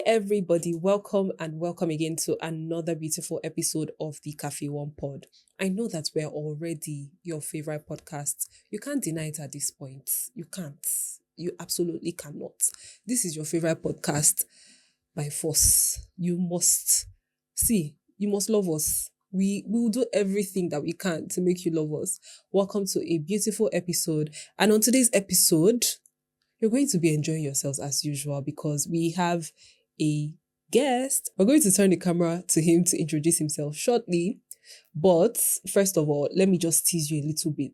everybody, welcome again to another beautiful episode of the Café One pod. I know that we're already your favorite podcast. You can't deny it at this point. You can't. You absolutely cannot. This is your favorite podcast by force. You must love us. We will do everything that we can to make you love us. Welcome to a beautiful episode. And on today's episode, you're going to be enjoying yourselves as usual because we have a guest. We're going to turn the camera to him to introduce himself shortly. But first of all, let me just tease you a little bit.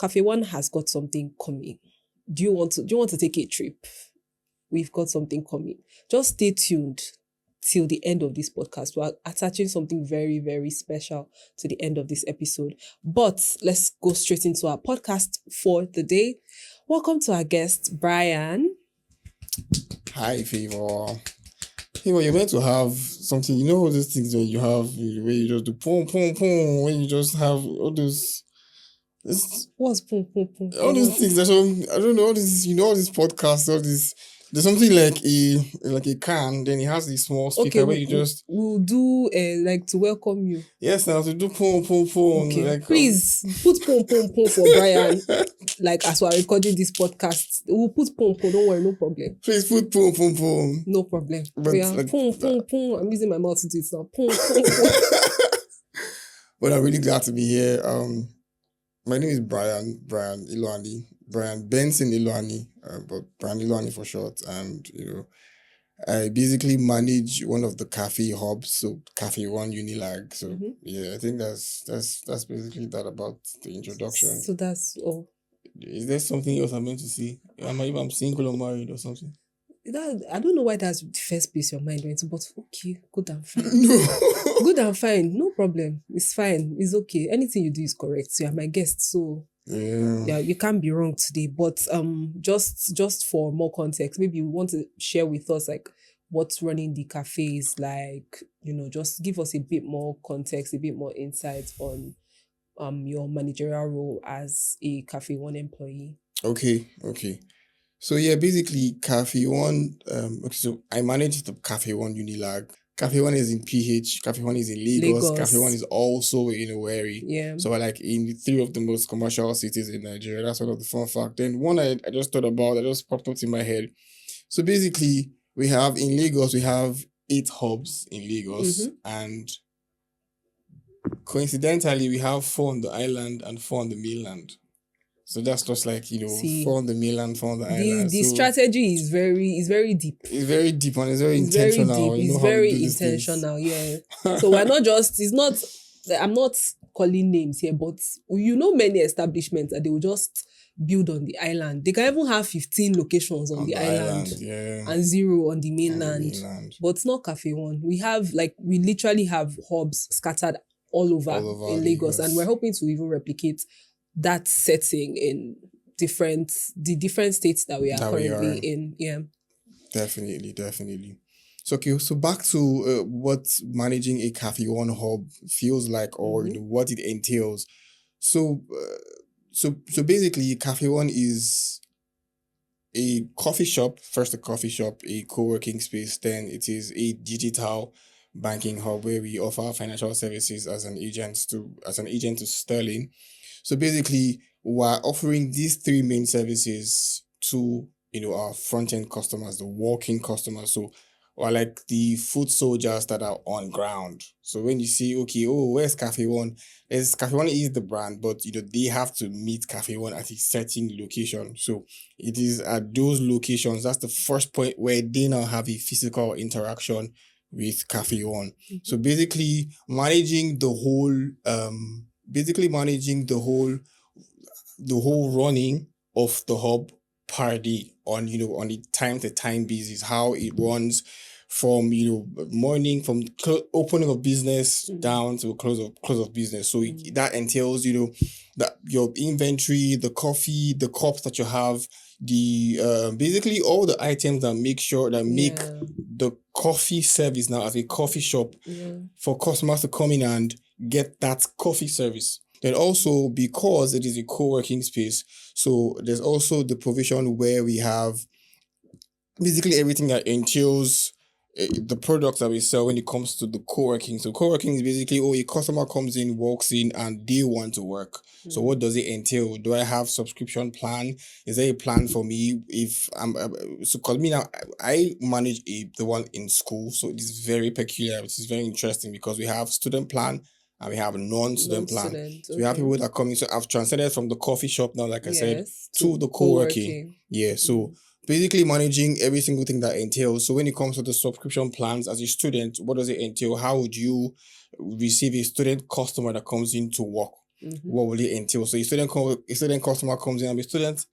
Café One has got something coming. Do you want to take a trip? We've got something coming. Just stay tuned till the end of this podcast. We're attaching something very, very special to the end of this episode. But let's go straight into our podcast for the day. Welcome to our guest, Brian. Hi, Favor. Favor, you're meant to have something, you know all those things when you have, where you just do pum, pum, pum, when you just have all those... What's pum, pum, pum? All those things, I don't know, all this, all these podcasts, all this... There's something like a can, then it has this small speaker where you just... We'll do to welcome you. Yes, now to do pum, pum, pum. Okay, please put pum, pum, pum for Brian. As we're recording this podcast, we'll put pum, pum, don't worry, no problem. Please put pum, pum, pum. No problem. But pum, pum, pum. I'm using my mouth to do it now. Pum, pum, pum. But I'm really glad to be here. My name is Brian Iloani. Brian Benson Iloani, but Brian Iloani for short. And, I basically manage one of the cafe hubs, so Café One Unilag. So, I think that's basically that about the introduction. So that's all. Is there something else I'm meant to see? I'm single or married or something? I don't know why that's the first place your mind went to, but okay, good and fine. No. Good and fine, no problem. It's fine, it's okay. Anything you do is correct. So you're my guest, so yeah, you can't be wrong today. But just for more context, maybe you want to share with us what's running the cafe is like. Just give us a bit more context, a bit more insight on your managerial role as a Café One employee. Okay. So basically Café One, so I manage the Café One Unilag. Café One is in PH, Café One is in Lagos. Café One is also in Owerri. Yeah. So we're in 3 of the most commercial cities in Nigeria. That's one of the fun facts. Then one I just thought about, that just popped up in my head. So basically, in Lagos, we have 8 hubs in Lagos. And coincidentally, we have 4 on the island and 4 on the mainland. So that's just 4 on the mainland, 4 on the island. The strategy is very deep. It's very deep and it's very intentional. It's very intentional, yeah. So we're not just, I'm not calling names here, but many establishments that they will just build on the island. They can even have 15 locations on the island and 0 on the mainland. But it's not Café One. We literally have hubs scattered all over in Lagos, and we're hoping to even replicate that setting in the different states that we are currently in. Yeah. Definitely. So back to what managing a Café One hub feels like, or what it entails. So basically, Café One is a coffee shop. First, a coffee shop, a co-working space. Then it is a digital banking hub where we offer financial services as an agent to Sterling. So basically, we're offering these 3 main services to our front-end customers, the walk-in customers. So we're like the foot soldiers that are on ground. So when you see, where's Café One? Café One is the brand, but they have to meet Café One at a certain location. So it is at those locations. That's the first point where they now have a physical interaction with Café One. So basically managing the whole running of the hub per day on a time to time basis, how it runs from morning, from opening of business down to close of business. So that entails that your inventory, the coffee, the cups that you have, the basically all the items that make the coffee service now as a coffee shop for customers to come in and get that coffee service. Then also, because it is a co-working space, so there's also the provision where we have basically everything that entails the products that we sell when it comes to the co-working. So co-working is basically, a customer comes in, walks in, and they want to work. So what does it entail? Do I have subscription plan? Is there a plan for me? If I'm so, cause me now, I manage the one in school, so it is very peculiar. It is very interesting because we have student plan and we have non-student plan. Non-student, So we have okay. people that are coming. So I've transcended from the coffee shop now, like I said, Yes, to the co-working. Yeah. So basically managing every single thing that entails. So when it comes to the subscription plans as a student, what does it entail? How would you receive a student customer that comes in to work? What will it entail? So a student customer comes in and a student,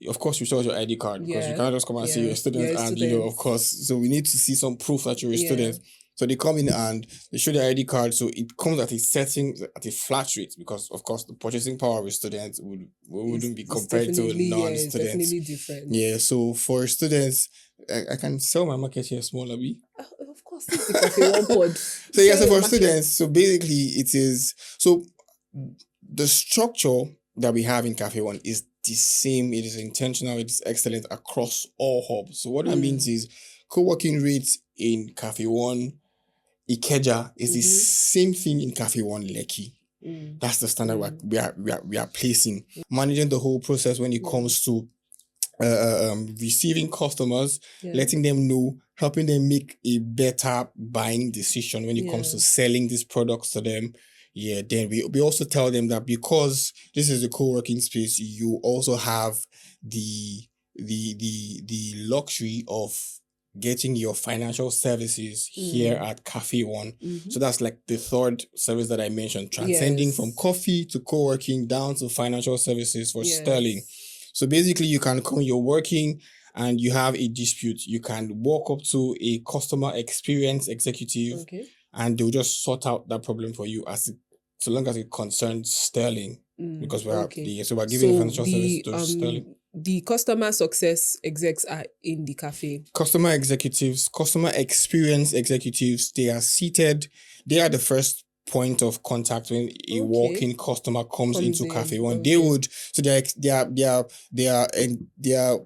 of course, you show us your ID card because you Yeah. cannot just come and say you're a student Yeah, and, students. of course, so we need to see some proof that you're a Yeah. student. So they come in and they show their ID card. So it comes at a setting, at a flat rate because, of course, the purchasing power of a student wouldn't be It's compared to definitely, yeah, it's non-students. definitely different. Yeah, so for students, I can sell my market here small, Abi. Of course, it's the Café One pod. So yeah, so Sell for your market. students, so basically it is, so the structure that we have in Cafe One is the same. It is intentional. It is excellent across all hubs. So what that means is co-working rates in Cafe One Ikeja is the same thing in Cafe One Lekki. That's the standard we are placing. Managing the whole process when it comes to receiving customers, letting them know, helping them make a better buying decision when it comes to selling these products to them. Yeah, then we also tell them that because this is a co-working space, you also have the luxury of getting your financial services here at Cafe One. So that's like the third service that I mentioned, transcending from coffee to co-working down to financial services for Sterling. So basically you can come, you're working and you have a dispute. You can walk up to a customer experience executive and they'll just sort out that problem for you so long as it concerns Sterling. Because we're giving financial service to Sterling. The customer success execs are in the cafe. Customer executives, customer experience executives, they are seated. They are the first point of contact when a walk-in customer comes into Cafe One. They would, so they are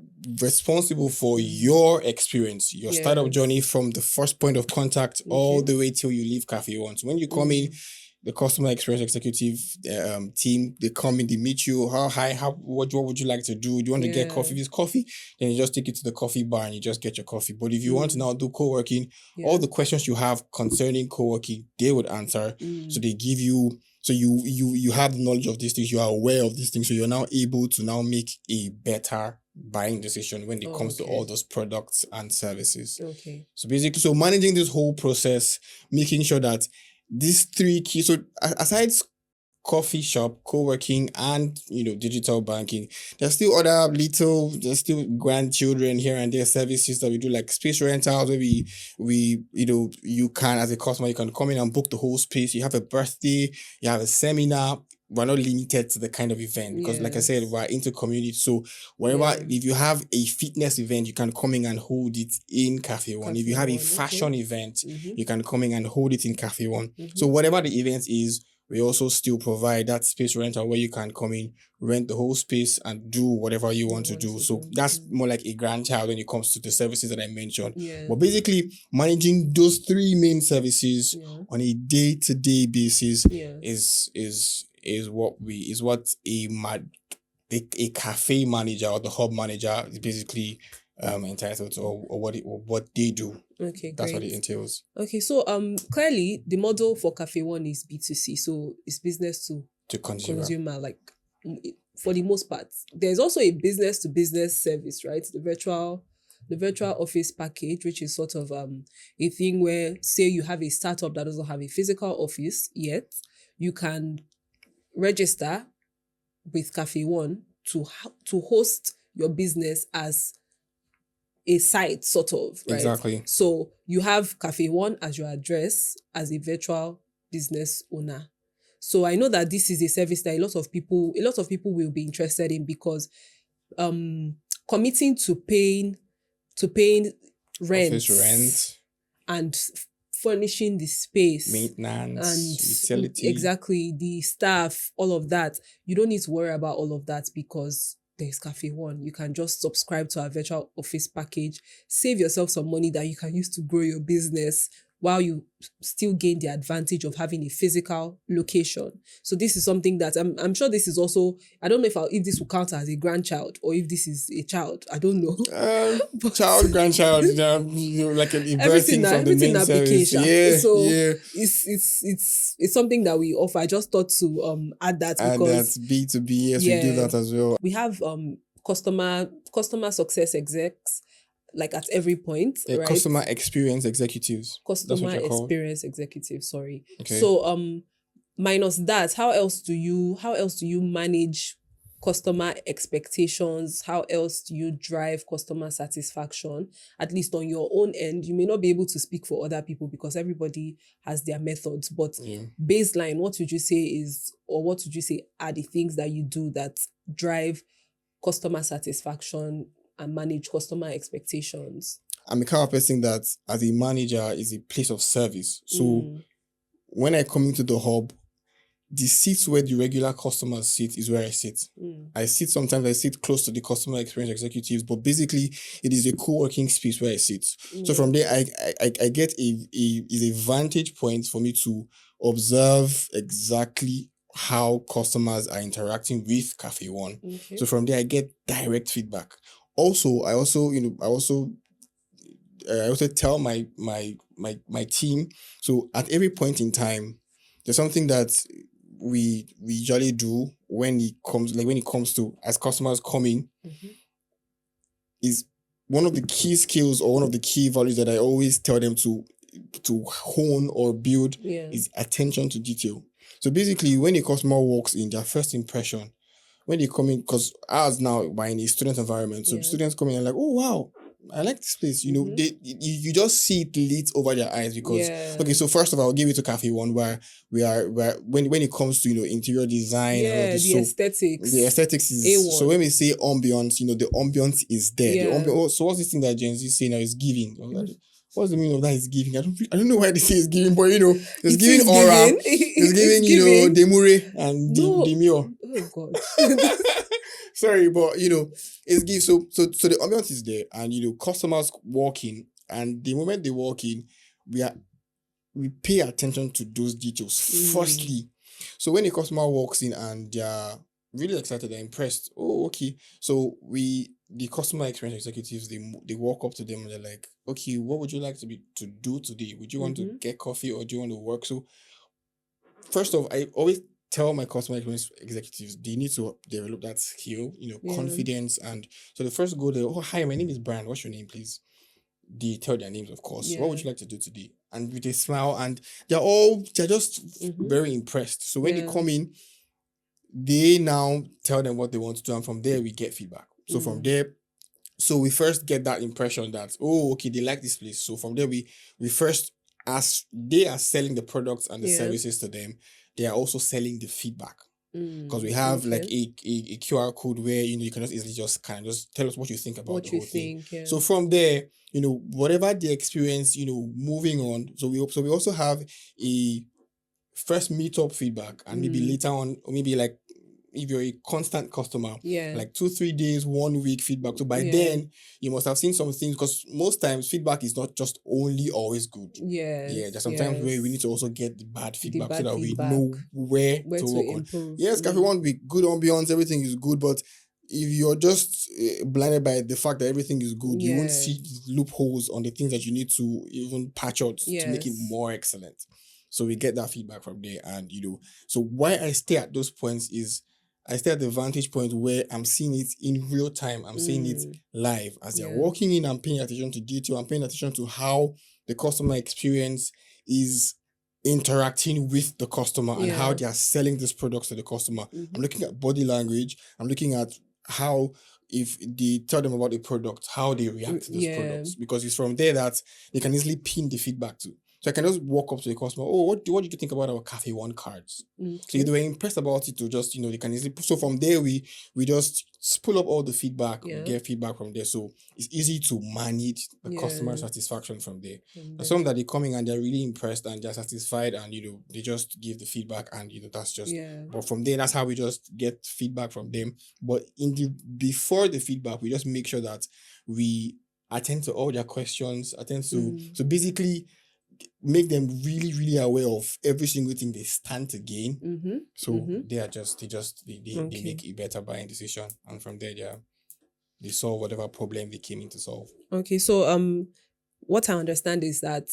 responsible for your experience, your startup journey from the first point of contact all the way till you leave Cafe One. So when you come in, the customer experience executive team, they come in, they meet you. What would you like to do? Do you want to get coffee? If it's coffee, then you just take it to the coffee bar and you just get your coffee. But if you want to now do co-working, all the questions you have concerning co-working, they would answer. So they give you, so you have the knowledge of these things, you are aware of these things, so you're now able to now make a better buying decision when it comes to all those products and services. So basically, so managing this whole process, making sure that these three keys, so aside coffee shop, co-working, and digital banking, there's still grandchildren here and there services that we do, like space rentals, where you can, as a customer, you can come in and book the whole space. You have a birthday, you have a seminar. We're not limited to the kind of event because, like I said, we're into community. So if you have a fitness event, you can come in and hold it in Cafe One. If you have a fashion event, you can come in and hold it in Cafe One. So whatever the event is, we also still provide that space rental where you can come in, rent the whole space and do whatever you want to do. So that's more like a grandchild when it comes to the services that I mentioned. But basically, managing those three main services on a day-to-day basis is what a cafe manager or the hub manager is basically entitled to, or what they do. That's what it entails. So clearly the model for Cafe One is B2C, so it's business to consumer, like for the most part. There's also a business to business service, right? The virtual office package, which is sort of a thing where, say you have a startup that doesn't have a physical office yet, you can register with Cafe One to host your business as a site, sort of, right? Exactly. So you have Cafe One as your address as a virtual business owner. So I know that this is a service that a lot of people will be interested in, because committing to paying rent, office rent, and furnishing the space, maintenance, and utility, exactly, the staff, all of that, you don't need to worry about all of that, because there's Cafe One. You can just subscribe to our virtual office package, save yourself some money that you can use to grow your business while you still gain the advantage of having a physical location. So this is something that I'm sure this is also, I don't know if this will count as a grandchild or if this is a child. I don't know. But Child, grandchild, like a birthing from the everything main service. application. Yeah, So yeah. it's something that we offer. I just thought to add that And because that's B2B. Yes, we do that as well. we have customer success execs like at every point, Yeah, right? customer experience executives. That's what Customer you're called. experience executive, sorry. Okay. So minus that, how else do you manage customer expectations? How else do you drive customer satisfaction? At least on your own end, you may not be able to speak for other people because everybody has their methods, but Yeah. baseline, what would you say are the things that you do that drive customer satisfaction and manage customer expectations? I'm a kind of person that, as a manager, is a place of service. So when I come into the hub, the seats where the regular customers sit is where I sit. I sit close to the customer experience executives, but basically it is a co-working space where I sit. So from there, I get a vantage point for me to observe exactly how customers are interacting with Cafe One. Okay. So from there, I get direct feedback. Also, I also tell my team. So at every point in time, there's something that we usually do when it comes to as customers coming, is one of the key skills or one of the key values that I always tell them to hone or build is attention to detail. So basically, when a customer walks in, their first impression, when they come in, because ours now we're in a student environment, so students come in and like, oh wow, I like this place. You just see it lit over their eyes because okay. So first of all, I'll give it to Cafe One where when it comes to interior design and all this, the aesthetics. The aesthetics is A1. So when we say ambience, the ambience is there. Yeah. So what's this thing that Gen Z say now is giving? What's the meaning of that? Is giving? I don't know why they say it's giving, but it's giving aura. It's giving demure and demure. Oh God. Sorry, but it's give so the ambiance is there, and customers walk in, and the moment they walk in, we pay attention to those details firstly. So when a customer walks in and they're really excited, they're impressed. Oh, okay. So the customer experience executives, they walk up to them and they're like, okay, what would you like to do today? Would you want to get coffee or do you want to work? So first off, I always tell my customer experience executives they need to develop that skill, confidence. And so the first go there, oh hi, my name is Brian. What's your name, please? They tell their names, of course. What would you like to do today? And with a smile, and they're just very impressed. So when they come in, they now tell them what they want to do, and from there we get feedback. So from there, so we first get that impression that, oh, okay, they like this place. So from there we first, as they are selling the products and the services to them, they are also selling the feedback. Because we have like a QR code where you can just easily just kind of just tell us what you think about the whole thing. Yeah. So from there, whatever the experience, moving on. So we also have a first meetup feedback, and maybe later on, or maybe like if you're a constant customer, like 2-3 days, 1 week feedback. So by then you must have seen some things, because most times feedback is not just only always good. There's sometimes where we need to also get the bad feedback so that we know where to work on. Yes, Cafe One with good ambience, everything is good, but if you're just blinded by the fact that everything is good, you won't see loopholes on the things that you need to even patch out to make it more excellent. So we get that feedback from there, and so why I stay at those points is I stay at the vantage point where I'm seeing it in real time. I'm seeing it live. As they're walking in, I'm paying attention to detail. I'm paying attention to how the customer experience is interacting with the customer and how they are selling these products to the customer. I'm looking at body language. I'm looking at how, if they tell them about the product, how they react to those products. Because it's from there that they can easily pin the feedback to. So I can just walk up to the customer. Oh, what did you think about our Café One cards? So if Okay. they were impressed about it, to just they can easily. So from there we just pull up all the feedback. We Yeah. get feedback from there. So it's easy to manage the customer Yeah. satisfaction from there. From There's there. some that they come in and they're really impressed and they're satisfied and they just give the feedback and that's just. Yeah. But from there, that's how we just get feedback from them. But before the feedback, we just make sure that we attend to all their questions. So basically make them really, really aware of every single thing they stand to gain. Mm-hmm. So Mm-hmm. they make a better buying decision, and from there they solve whatever problem they came in to solve. Okay. So what I understand is that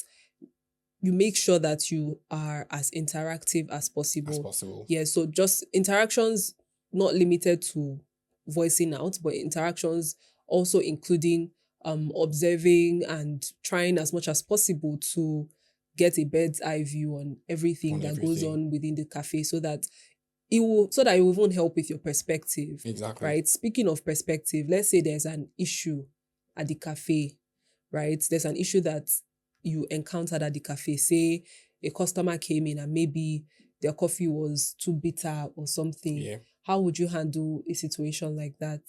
you make sure that you are as interactive as As possible. possible. Yeah. So just interactions not limited to voicing out, but interactions also including observing and trying as much as possible to get a bird's eye view on everything On that goes everything. on within the cafe so that it will even help with your perspective. Exactly. Right. Speaking of perspective, let's say there's an issue at the cafe, right? There's an issue that you encountered at the cafe. Say a customer came in and maybe their coffee was too bitter or something. Yeah. How would you handle a situation like that?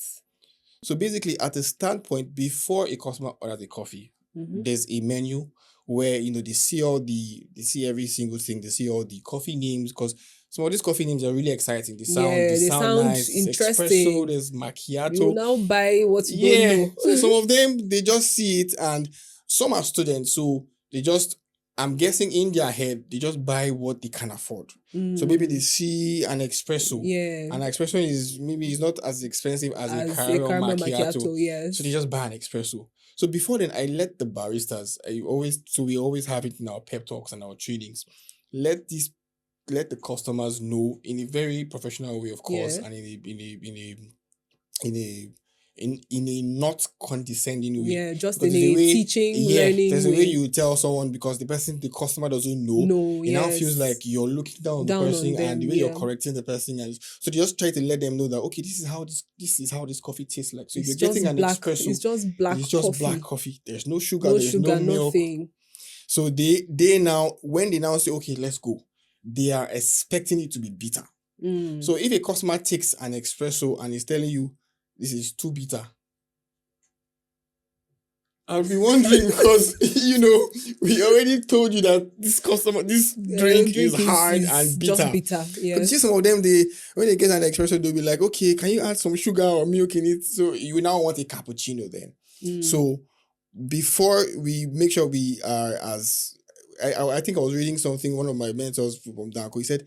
So basically, at a standpoint, before a customer orders a coffee, there's a menu where they see every single thing. They see all the coffee names because some of these coffee names are really exciting. They They sound sound nice. There's espresso, interesting. there's You macchiato. now buy what you don't Yeah. know. So some of them they just see it, and some are students, so they just. I'm guessing in their head they just buy what they can afford. So maybe they see an espresso. Yeah. An espresso is maybe it's not as expensive as a As a caramel caramel macchiato. yes. So they just buy an espresso. So before then, I let the baristas. We always have it in our pep talks and our trainings. Let the customers know in a very professional way, of course, Yeah. and in a in a not condescending way. Yeah, just Because in there's a a way, teaching, learning there's a way way. you tell someone because the customer doesn't know. No, It now feels yes. like you're looking down on the Down on person, them, and the way you're yeah. correcting the person, and so they just try to let them know that okay, this is how this coffee tastes like. So if It's you're getting just an black. espresso, It's just black it's just coffee. black coffee. There's no sugar. No There's no sugar, milk. nothing. So they now when they now say okay, let's go, they are expecting it to be bitter. So if a customer takes an espresso and is telling you this is too bitter, I'll be wondering because we already told you that this drink is hard and bitter. Just bitter, yes. But see some of them, when they get an espresso, they'll be like, okay, can you add some sugar or milk in it? So you now want a cappuccino then. So before we make sure we are I think I was reading something, one of my mentors from Danko, he said,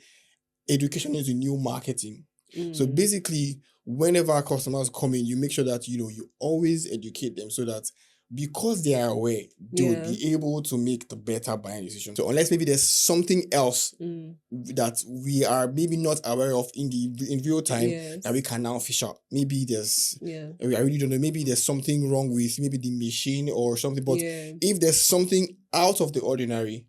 education is the new marketing. So basically, whenever our customers come in, you make sure that you always educate them so that because they are aware, they would be able to make the better buying decision. So unless maybe there's something else that we are maybe not aware of in real time that we can now fish out. Maybe there's I really don't know. Maybe there's something wrong with maybe the machine or something. But if there's something out of the ordinary,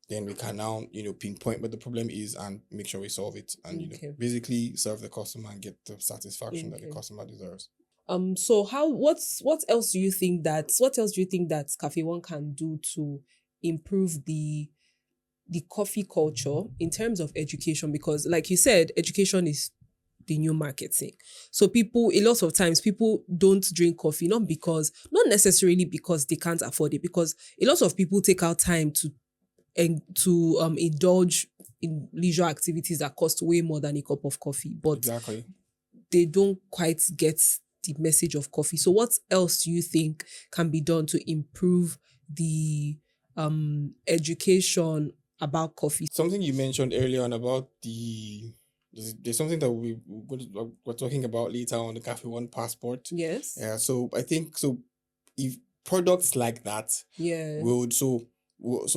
then we can now, pinpoint what the problem is and make sure we solve it and, basically serve the customer and get the satisfaction that the customer deserves. So what else do you think that Café One can do to improve the coffee culture in terms of education? Because like you said, education is the new marketing. So a lot of times people don't drink coffee, not necessarily because they can't afford it, because a lot of people take out time to indulge in leisure activities that cost way more than a cup of coffee, but exactly, they don't quite get the message of coffee. So what else do you think can be done to improve the education about coffee? Something you mentioned earlier on about there's something that we're talking about later on the Café One passport. Yes. Yeah. So I think if products like that would so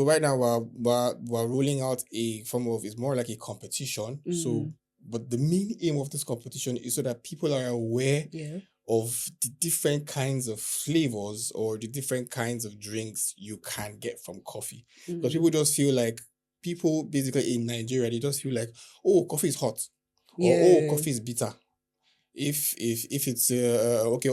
right now we're rolling out a form of, it's more like a competition. So but the main aim of this competition is so that people are aware of the different kinds of flavors or the different kinds of drinks you can get from coffee. Because people basically in Nigeria, they just feel like, oh, coffee is hot, or oh, coffee is bitter. If it's okay,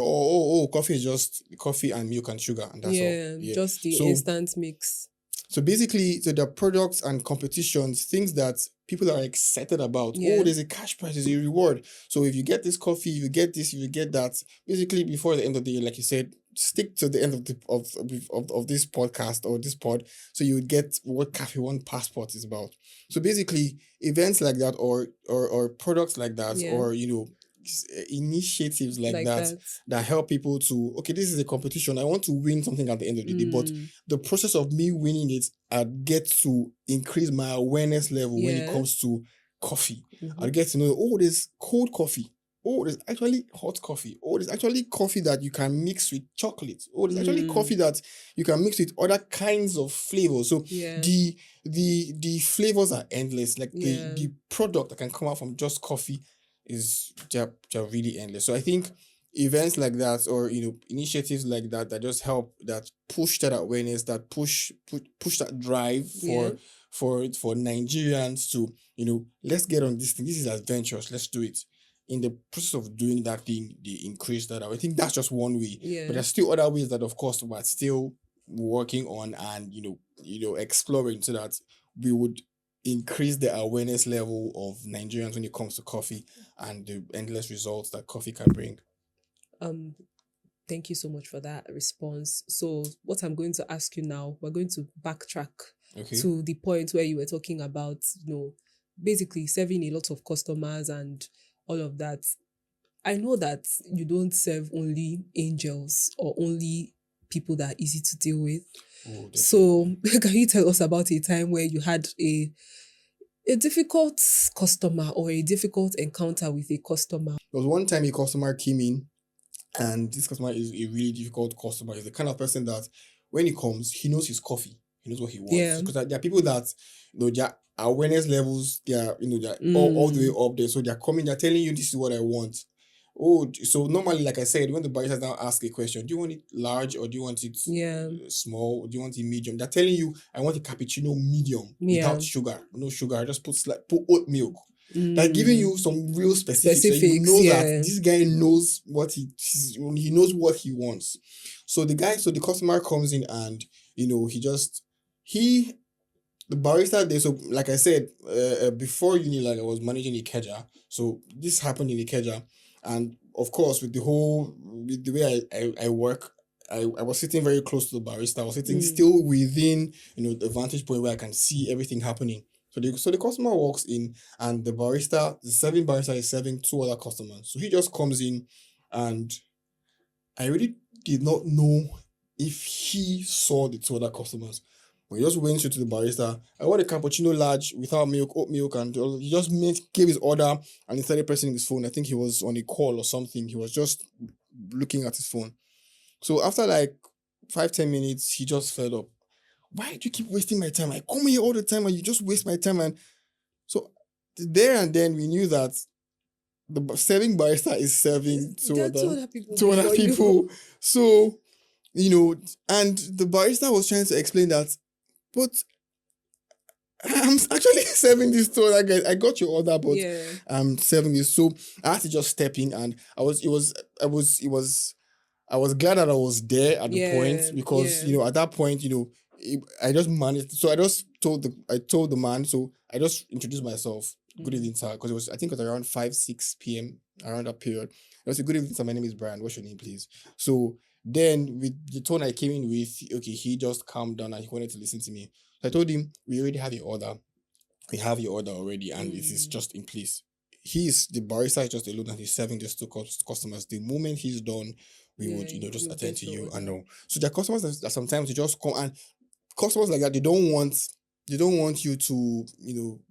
coffee is just coffee and milk and sugar, and that's all. Just the instant mix. So basically, so the products and competitions, things that people are excited about. Oh, Yeah. there's a cash prize, there's a reward. So if you get this coffee, you get this, you get that. Basically, before the end of the year, like you said, stick to the end of of this podcast or this pod, so you would get what Cafe One Passport is about. So basically, events like that, or products like that, Yeah. or initiatives like Like that that. that help people to, okay, this is a competition. I want to win something at the end of the day, but the process of me winning it, I get to increase my awareness level when it Yeah. comes to coffee. I Mhm. get to know, oh, there's cold coffee. Oh, there's actually hot coffee. Oh, there's actually coffee that you can mix with chocolate. Oh, there's actually coffee that you can mix with other kinds of flavors. So Yeah. the flavors are endless. Like Yeah. the product that can come out from just coffee is they're really endless. So I think events like that, or initiatives like that, that just help, that push that awareness, that push that drive Yeah. for Nigerians to, let's get on this thing. This is adventurous. Let's do it. In the process of doing that thing, they increase that. I think that's just one way. Yeah. But there's still other ways that, of course, we're still working on, and exploring, so that we would increase the awareness level of Nigerians when it comes to coffee and the endless results that coffee can bring. Um, thank you so much for that response. So, what I'm going to ask you now, we're going to backtrack Okay. to the point where you were talking about, basically serving a lot of customers and all of that. I know that you don't serve only angels or only people that are easy to deal with. Oh, definitely. So, can you tell us about a time where you had a difficult customer or a difficult encounter with a customer? There was one time a customer came in, and this customer is a really difficult customer. He's the kind of person that when he comes, he knows his coffee. He knows what he wants. Yeah. Because there are people that, their awareness levels, they're all the way up there. So they're coming, they're telling you, this is what I want. Oh, so normally, like I said, when the barista now ask a question, do you want it large, or do you want it Yeah. small, or do you want it medium? They're telling you, I want a cappuccino medium Yeah. without sugar. No sugar. I just put oat milk. They're giving you some real specifics. So you know that this guy knows what he knows what he wants. So the customer comes in, and the barista there. So like I said, before Unilag, I was managing Ikeja. So this happened in Ikeja, and of course with the way I work, I was sitting very close to the barista. I was sitting still within the vantage point where I can see everything happening. So the customer walks in, and the serving barista is serving two other customers. So he just comes in, and I really did not know if he saw the two other customers. But he just went straight to the barista. I want a cappuccino large without milk, oat milk, and he just gave his order, and he started pressing his phone. I think he was on a call or something. He was just looking at his phone. So after like 5-10 minutes, he just fed up. Why do you keep wasting my time? I come here all the time and you just waste my time. And so there and then we knew that the serving barista is serving two other people. So, and the barista was trying to explain that, but I'm actually serving this to other guys. I got your order, but I'm serving this. So I had to just step in, and I was glad that I was there at the point, because at that point, I just managed. So I just told the man. So I just introduced myself. Good evening, sir. Because I think it was around 5-6 p.m. around that period. I was like, good evening, sir. My name is Brian. What's your name, please? So then with the tone I came in with, okay, he just calmed down and he wanted to listen to me. So I told him, we already have your order. We have your order already, and it is just in place. The barista is just alone, and he's serving just two customers. The moment he's done, we would just attend to you. I know. So there are customers that sometimes you just come, and customers like that, they don't want you to,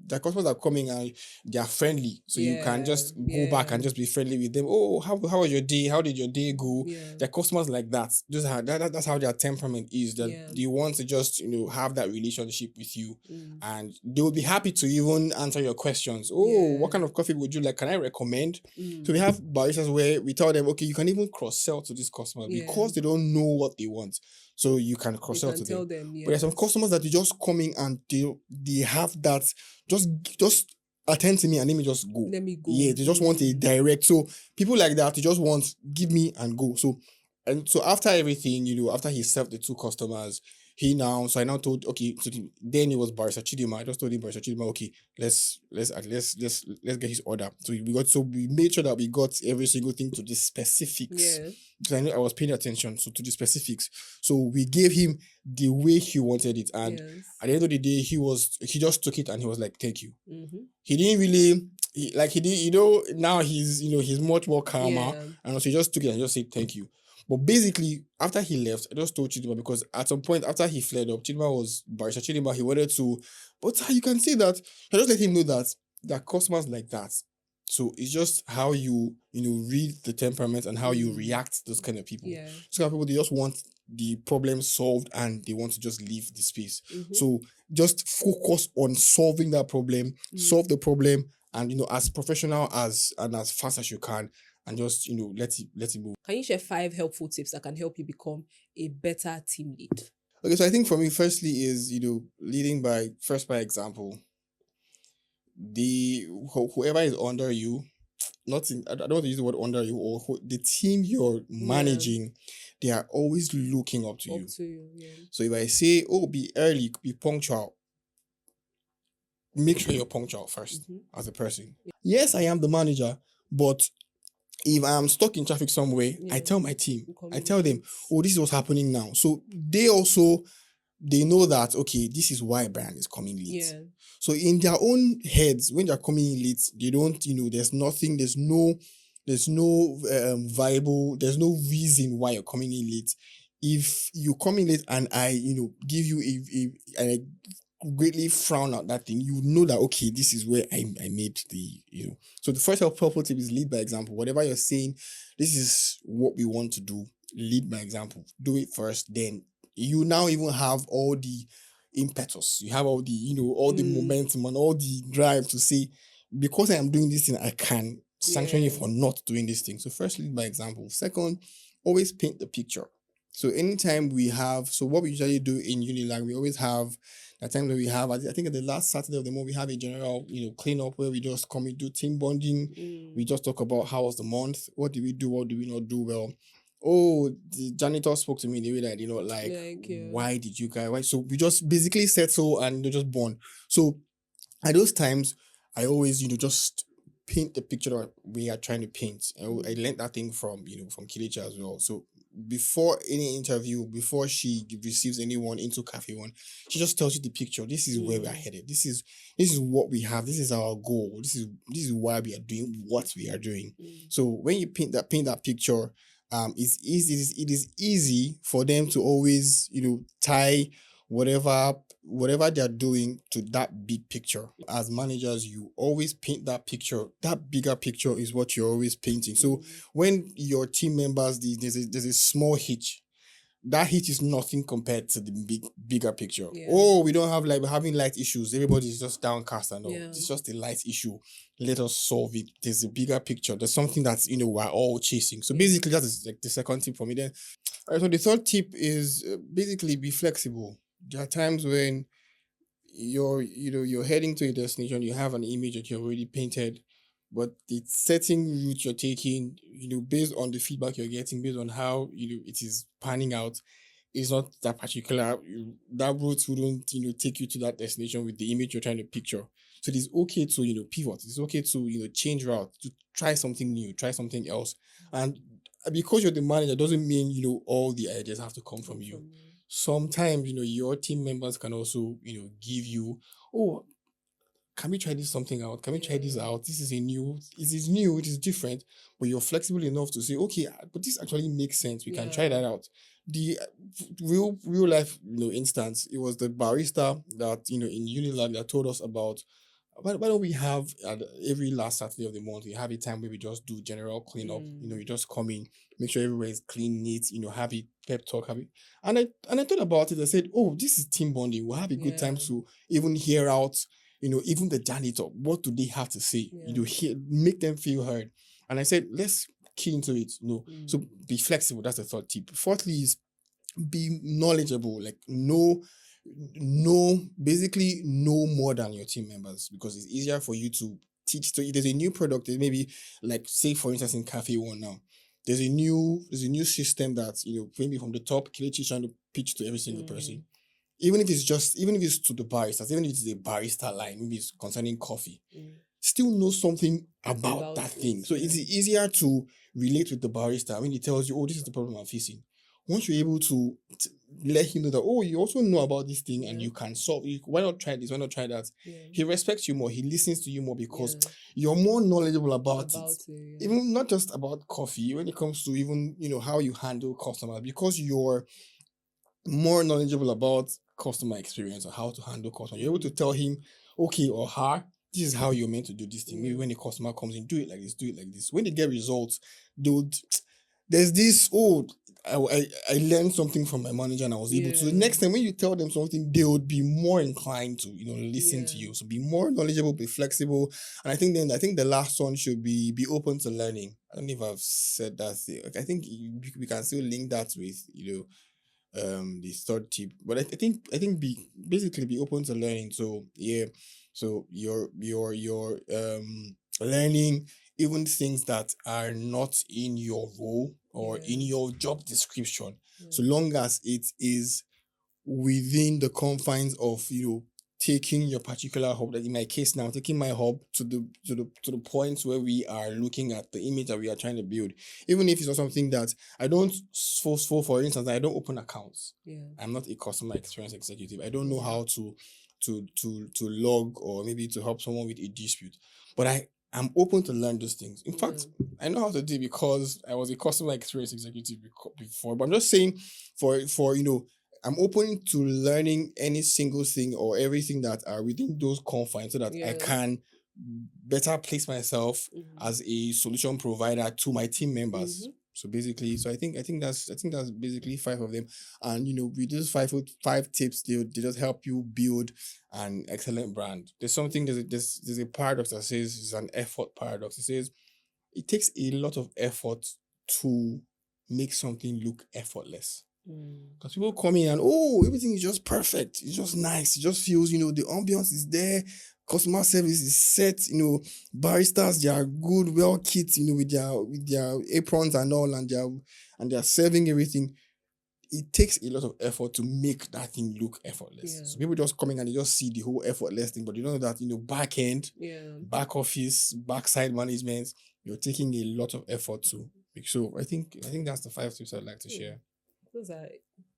the customers are coming and they are friendly. So you can just go back and just be friendly with them. Oh, how was your day? How did your day go? There are customers like that. That's how their temperament is. That they want to just, have that relationship with you. And they will be happy to even answer your questions. Oh, what kind of coffee would you like? Can I recommend? So we have baristas where we tell them, okay, you can even cross-sell to this customer because they don't know what they want. So you can cross-sell to them. But there's some customers that you just coming and they have that, just attend to me and let me just go. Let me go. Yeah, they just want a direct. So people like that, they just want, give me and go. So after everything, after he served the two customers, So I now told, okay, so then it was Barisa Chidima. I just told him, Barisa Chidima, okay, let's get his order. So we made sure that we got every single thing to the specifics. Yeah. Because I know I was paying attention, so to the specifics. So we gave him the way he wanted it, and Yes. at the end of the day, he just took it and he was like, "Thank you." Mm-hmm. He didn't really he did, now he's much more calmer, Yeah. and also he just took it and just said thank you. But basically, after he left, I just told Chidima, because at some point after he fled up, Barista Chidima, he wanted to, but you can see that I just let him know that there are customers like that. So it's just how you read the temperament and how you react to those kind of people. Yeah. Those kind of people, they just want the problem solved and they want to just leave the space. Mm-hmm. So just focus on solving that problem, solve the problem, and as professional and as fast as you can, and just let it move. Can you share 5 helpful tips that can help you become a better team lead? Okay, so I think for me, firstly is leading by example. Whoever is under you, I don't want to use the word under you, or the team you're managing, they are always looking up to you. Yeah. So if I say, oh, be early, be punctual, make sure you're punctual first as a person. Yes, I am the manager, but if I'm stuck in traffic somewhere, I tell my team, I tell them, oh, this is what's happening now. So they know that, okay, this is why Brian is coming late. Yeah. So in their own heads, when they're coming in late, they don't, there's no viable, there's no reason why you're coming in late. If you come in late and I, give you and I greatly frown at that thing, you know that, okay, this is where I made So the first helpful tip is lead by example. Whatever you're saying, this is what we want to do. Lead by example. Do it first, then you now even have all the impetus. You have all the, all the momentum and all the drive to say, because I am doing this thing, I can sanction you for not doing this thing. So first, lead by example. Second, always paint the picture. So anytime what we usually do in Unilag, we always have at times when we have, I think at the last Saturday of the month, we have a general, cleanup where we just come, we do team bonding. We just talk about how was the month, what did we do, what did we not do well. Oh, the janitor spoke to me in the way that I did not like. Why did you guys? Why? So we just basically settle and just bond. So at those times, I always, just paint the picture that we are trying to paint. I learned that thing from Kilicha as well. So before any interview, before she receives anyone into Café One, she just tells you the picture. This is where we are headed. This is what we have. This is our goal. This is why we are doing what we are doing. So when you paint that picture, it's easy. It is easy for them to always, tie whatever they're doing to that big picture. As managers, you always paint that picture. That bigger picture is what you're always painting. So when your team members, there's a small hitch, that hitch is nothing compared to the bigger picture. Oh, we don't have we're having light issues. Everybody's just downcast and all. It's just a light issue. Let us solve it. There's a bigger picture. There's something that's we're all chasing. So basically, that is like the second tip for me. Then, all right, so the third tip is basically be flexible. There are times when you're heading to a destination, you have an image that you've already painted, but the certain route you're taking, based on the feedback you're getting, based on how it is panning out, is not that particular. That route wouldn't take you to that destination with the image you're trying to picture. So it is okay to pivot. It's okay to change route, to try something new, try something else, and because you're the manager doesn't mean all the ideas have to come from you. Sometimes your team members can also give you, oh, can we try this something out? Can we try this out? This is new, it is different, but you're flexible enough to say, okay, but this actually makes sense. We can try that out. The real life instance, it was the barista that in Unilag that told us about, why don't we have every last Saturday of the month, we have a time where we just do general cleanup. You just come in, make sure everywhere is clean, neat, have it, pep talk, have it. And I thought about it, I said, oh, this is team bonding. We'll have a good time to even hear out, even the janitor, what do they have to say? Make them feel heard. And I said, let's key into it. So be flexible. That's the third tip. Fourthly is be knowledgeable. Like basically know more than your team members, because it's easier for you to teach. So if there's a new product, maybe like say for instance in Café One now, there's a new system that maybe from the top, Kelechi is trying to pitch to every single person. even if it's to the baristas, even if it's a barista line, maybe it's concerning coffee, Mm. still know something about About that it, thing. So it's yeah. easier to relate with the barista when he tells you, oh, this is the problem I'm facing. Once you're able to let him know that, oh, you also know about this thing and Yeah. you can solve it, why not try this? Why not try that? Yeah. He respects you more. He listens to you more because Yeah. you're more knowledgeable about it. About it, yeah. Even not just about coffee, when it comes to even, how you handle customers, because you're more knowledgeable about customer experience or how to handle customers. You're able to tell him, okay, or her, this is how you're meant to do this thing. Maybe Yeah. when the customer comes in, do it like this, do it like this. When they get results, they would, there's this, oh, I learned something from my manager and I was able to. The Yeah. next time when you tell them something, they would be more inclined to, listen to Yeah. you. So be more knowledgeable, be flexible. And I think the last one should be open to learning. I don't know if I've said that thing. Like, I think we can still link that with, the third tip, but I think basically be open to learning. So yeah, so your learning even things that are not in your role or in Yeah. your job description, so Yeah. long as it is within the confines of taking your particular hub. Like in my case now, taking my hub to the point where we are looking at the image that we are trying to build. Even if it's not something that I don't, for instance, I don't open accounts. Yeah. I'm not a customer experience executive. I don't know Yeah. how to log or maybe to help someone with a dispute. But I'm open to learn those things. In fact, I know how to do it because I was a customer experience executive before. But I'm just saying, for I'm open to learning any single thing or everything that are within those confines so that I Yeah. can better place myself Mhm. as a solution provider to my team members. Mhm. So basically, I think that's basically five of them. And with those five tips, they just help you build an excellent brand. There's a paradox that says it's an effort paradox. It says it takes a lot of effort to make something look effortless. Mm. Because people come in and, oh, everything is just perfect. It's just nice. It just feels, the ambience is there. Customer service is set. Baristas, they are good, well kit, with their aprons and all, and they're serving everything. It takes a lot of effort to make that thing look effortless. Yeah. So people just coming and they just see the whole effortless thing, but you know that back end, Yeah. back office, backside management, you're taking a lot of effort to make sure. I think that's the 5 tips I'd like to share. Those are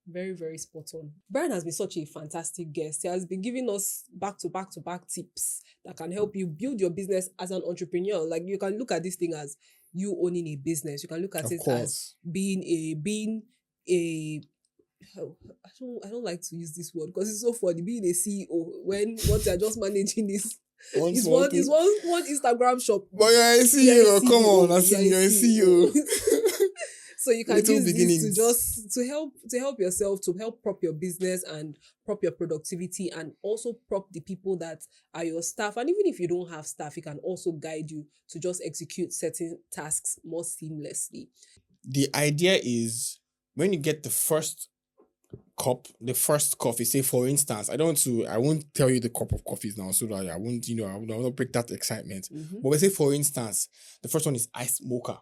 very, very spot on. Brian has been such a fantastic guest. He has been giving us back to back to back tips that can help you build your business as an entrepreneur. Like, you can look at this thing as you owning a business. You can look at Of it as course. being a I don't like to use this word because it's so funny. Being a CEO when what you're just managing is One is small one is thing. one Instagram shop. But you're a You're a CEO. Come on, CEO. I You're see a you're a CEO. CEO. So you can Little use this to beginnings. just to help yourself, to help prop your business and prop your productivity, and also prop the people that are your staff. And even if you don't have staff, it can also guide you to just execute certain tasks more seamlessly. The idea is when you get the first cup, the first coffee, say for instance, I won't tell you the cup of coffees now so that I won't, I will not break that excitement. Mm-hmm. But we say for instance, the first one is iced mocha.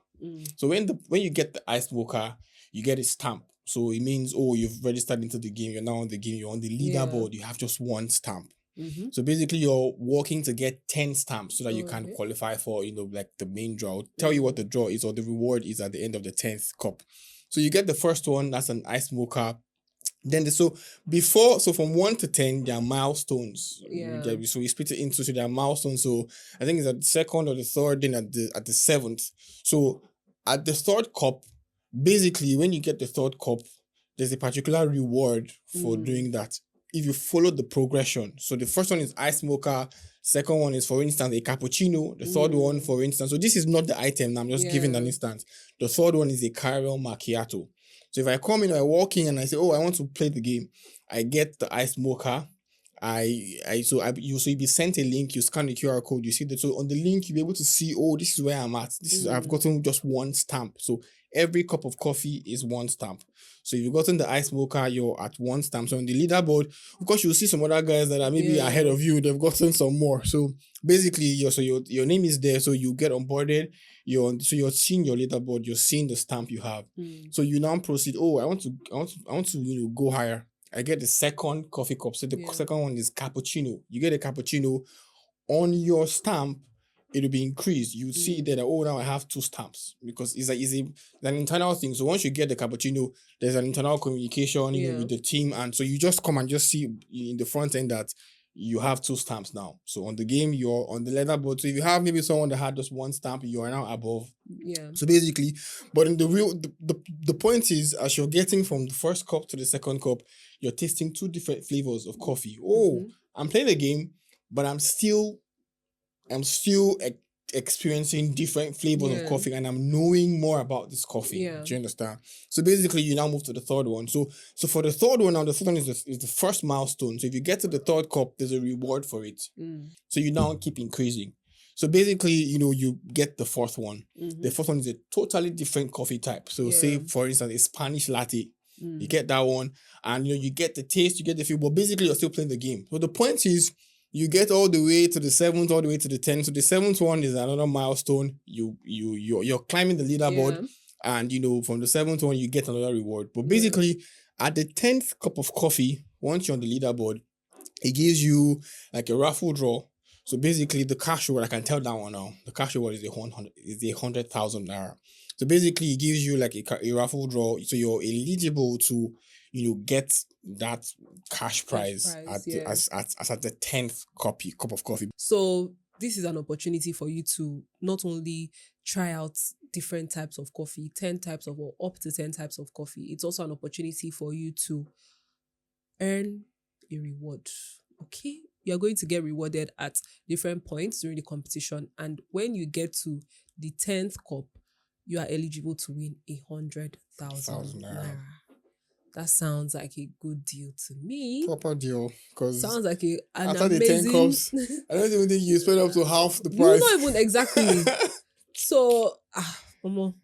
So when you get the iced mocha, you get a stamp. So it means, oh, you've registered into the game, you're now on the game, you're on the Yeah. leaderboard, you have just one stamp. Mm-hmm. So basically you're working to get 10 stamps so that you can Okay. qualify for, like the main draw. I'll tell you what the draw is or the reward is at the end of the 10th cup. So you get the first one, that's an iced mocha. Then so from 1 to 10, there are milestones. Yeah. So we split it into, so there are milestones. So I think it's at the second or the third, then at the seventh. So at the third cup, basically when you get the third cup, there's a particular reward for doing that. If you follow the progression. So the first one is ice mocha, second one is, for instance, a cappuccino, the third one, for instance. So this is not the item now, I'm just giving an instance. The third one is a caramel macchiato. So if I come in, I walk in and I say, oh, I want to play the game, I get the ice mocha. You be sent a link, you scan the QR code, you see that. So on the link, you'll be able to see, oh, this is where I'm at. I've gotten just one stamp. So every cup of coffee is one stamp. So if you've gotten the ice mocha, you're at one stamp. So on the leaderboard, of course, you'll see some other guys that are maybe ahead of you, they've gotten some more. So basically, your name is there, so you get onboarded. You're seeing your leaderboard, you're seeing the stamp you have. So you now proceed. Oh, I want to go higher. I get the second coffee cup. So the Yeah. second one is cappuccino. You get a cappuccino on your stamp. It'll be increased. You see that, oh, now I have 2 stamps because it's an internal thing. So once you get the cappuccino, there's an internal communication, Yeah. with the team. And so you just come and just see in the front end that you have 2 stamps now. So on the game, you're on the leaderboard. So if you have maybe someone that had just 1 stamp, you are now above. Yeah. So basically, but in the point is, as you're getting from the first cup to the second cup, you're tasting 2 different flavors of coffee. Oh, I'm playing a game, but I'm still experiencing different flavors of coffee, and I'm knowing more about this coffee. Yeah. Do you understand? So basically, you now move to the third one. So for the third one now, the third one is the first milestone. So if you get to the third cup, there's a reward for it. So you now keep increasing. So basically, you get the fourth one. The fourth one is a totally different coffee type. So say, for instance, a Spanish latte. You get that one, and you get the taste, you get the feel, but basically you're still playing the game. So the point is, you get all the way to the 7th, all the way to the 10th. So the 7th one is another milestone. You're climbing the leaderboard, and from the 7th one you get another reward. But basically, at the 10th cup of coffee, once you're on the leaderboard, it gives you like a raffle draw. So basically, the cash reward, I can tell that one now. The cash reward is 100,000 naira. So basically, it gives you like a raffle draw. So you're eligible to get that cash prize at the 10th cup of coffee. So this is an opportunity for you to not only try out different types of coffee, 10 types of, or up to 10 types of coffee. It's also an opportunity for you to earn a reward. Okay? You're going to get rewarded at different points during the competition. And when you get to the 10th cup, you are eligible to win 100,000 naira. That sounds like a good deal to me. Proper deal. Because sounds like an after amazing... the 10 cups, I don't even think you spend up to half the price. You not even exactly. So, I'm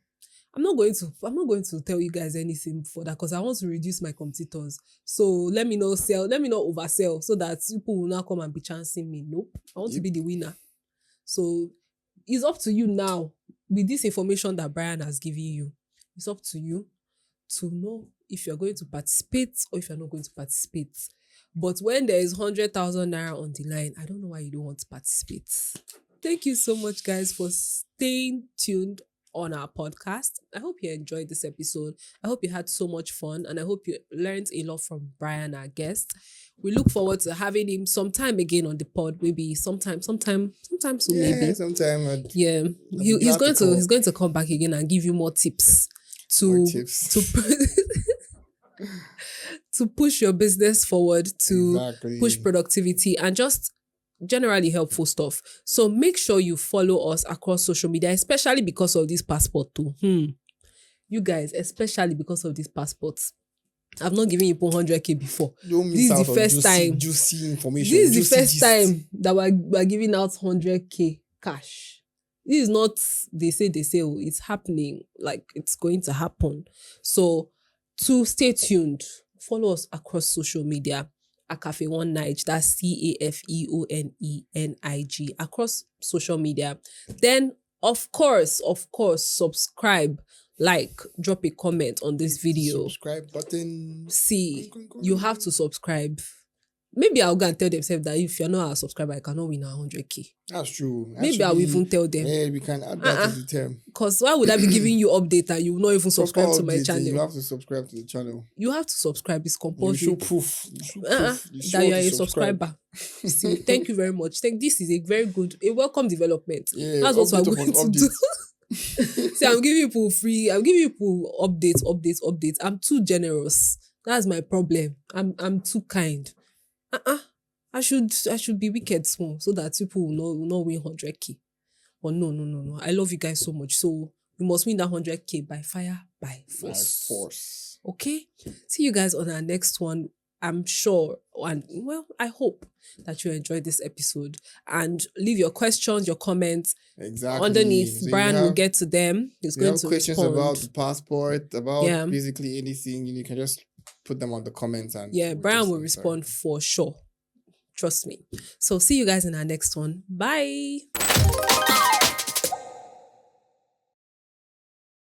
not going to tell you guys anything for that because I want to reduce my competitors. So let me not oversell so that people will not come and be chancing me. Nope. I want to be the winner. So it's up to you now with this information that Brian has given you. It's up to you to know if you're going to participate or if you're not going to participate. But when there is 100,000 naira on the line, I don't know why you don't want to participate. Thank you so much, guys, for staying tuned on our podcast. I hope you enjoyed this episode. I hope you had so much fun, and I hope you learned a lot from Brian, our guest. We look forward to having him sometime again on the pod. Maybe sometime soon. Maybe sometime. He's going to come back again and give you more tips to push your business forward, to push productivity, and just generally helpful stuff. So make sure you follow us across social media, especially because of this passport too. You guys, especially because of this passport. I've not given you 100k before. This is the first time. Juicy information. This is the first time that we're giving out 100k cash. This is not they say, it's happening. Like, it's going to happen. So to stay tuned, follow us across social media at Café One Nige. That's CAFEONENIG across social media. Then, of course, subscribe, like, drop a comment on this video. Subscribe button. See, you have to subscribe. Maybe I'll go and tell themselves that if you're not a subscriber, I cannot win 100k. That's true. Maybe I'll even tell them. Yeah, we can add that to the term. Because why would I be giving you update and you will not even subscribe to my channel? You have to subscribe to the channel. You have to subscribe. It's compulsory. You show proof. That you are a subscriber. See, thank you very much. This is a very good, a welcome development. Yeah, that's what we're going to do. See, I'm giving people free. I'm giving people updates. I'm too generous. That's my problem. I'm too kind. I should be wicked small so that people will not win 100k. But no. I love you guys so much. So we must win that 100k by fire, by force. Okay? See you guys on our next one. I'm sure, and well, I hope that you enjoyed this episode. And leave your questions, your comments underneath. So Brian will get to them. He's going to questions respond. About the passport, about basically anything. You can just put them on the comments and Brian will respond for sure. Trust me. So see you guys in our next one. Bye.